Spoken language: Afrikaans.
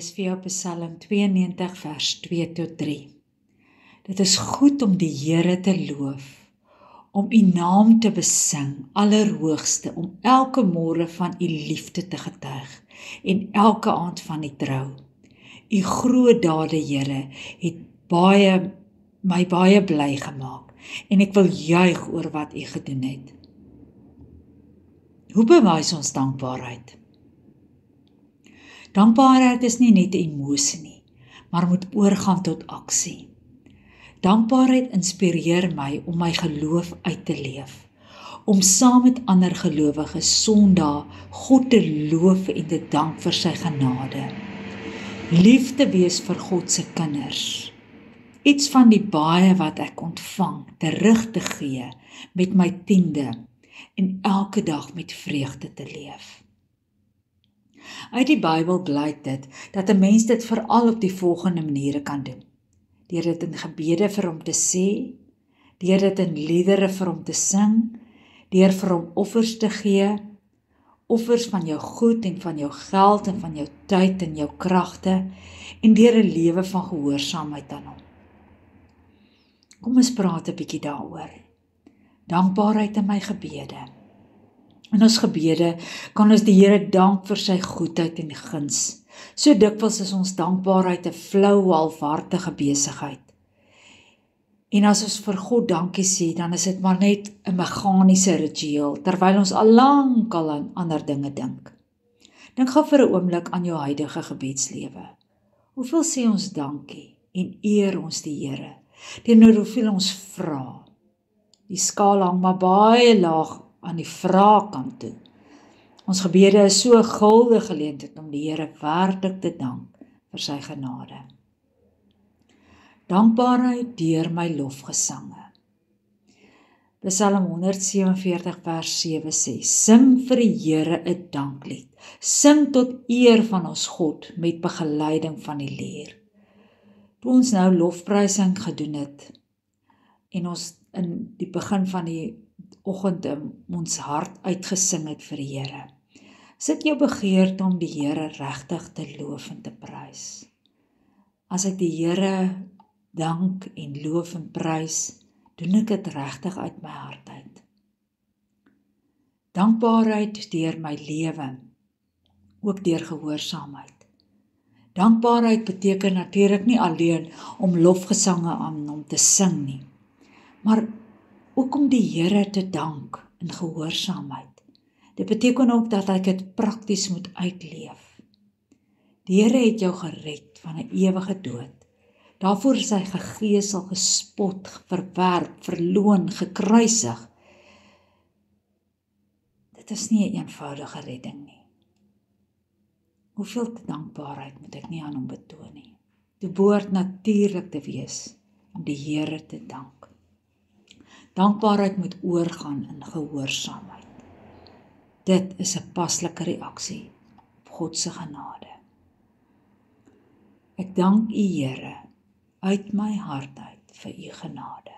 lees vir jou Psalm 92 vers 2 tot 3. Dit is goed om die Here te loof, om u naam te besing, Allerhoogste, om elke môre van u liefde te getuig en elke aand van u trou. U groot dade, Here, het my baie bly gemaak en ek wil juig oor wat u gedoen het. Hoe bewys ons dankbaarheid? Dankbaarheid is nie net 'n emosie nie, maar moet oorgaan tot aksie. Dankbaarheid inspireer my om my geloof uit te leef, om saam met ander gelowiges Sondag God te loof en te dank vir sy genade. Lief te wees vir God se kinders. Iets van die baie wat ek ontvang, terug te gee met my 10de en elke dag met vreugde te leef. Uit die Bybel blyk dit dat 'n mens dit veral op die volgende maniere kan doen. Deur dit in gebede vir hom te sê, deur dit in liedere vir hom te sing, deur vir hom offers te gee, offers van jou goed en van jou geld en van jou tyd en jou kragte, en deur 'n lewe van gehoorsaamheid aan hom. Kom ons praat 'n bietjie daaroor. Dankbaarheid in my gebede. In ons gebede kan ons die Here dank vir sy goedheid en guns. So dikwels is ons dankbaarheid 'n flou, halfhartige besigheid. En as ons vir God dankie sê, dan is dit maar net 'n meganiese ritueel, terwyl ons al lank al aan ander dinge dink. Dink gou vir 'n oomblik aan jou huidige gebedslewe. Hoeveel sê ons dankie en eer ons die Here, teenoor hoeveel ons vra? Die skaal hang maar baie laag aan die vraagkant toe. Ons gebede is so 'n gulde geleentheid om die Here werklik te dank vir sy genade. Dankbaarheid deur my lofgesange. Psalm 147 vers 7 sê, sing vir die Here 'n danklied, sing tot eer van ons God met begeleiding van die lier. Toe ons nou lofprysing gedoen het, en ons in die begin van die oggend ons hart uitgesing het vir die Here, sit jou begeerte om die Here regtig te loof en te prys. As ek die Here dank en loof en prys, doen ek dit regtig uit my hart uit. Dankbaarheid deur my lewe, ook deur gehoorsaamheid. Dankbaarheid beteken natuurlik nie alleen om lofgesange aan hom te sing nie, maar ook om die Here te dank in gehoorsaamheid. Dit beteken ook dat ek dit prakties moet uitleef. Die Here het jou gered van 'n ewige dood. Daarvoor is hy gegeesel, gespot, verwerp, verloon, gekruisig. Dit is nie 'n eenvoudige redding nie. Hoeveel dankbaarheid moet ek nie aan hom betoon nie. Dit behoort natuurlik te wees om die Here te dank. Dankbaarheid moet oorgaan in gehoorsaamheid. Dit is 'n paslike reaksie op God se genade. Ek dank U, Here, uit my hart uit vir U genade.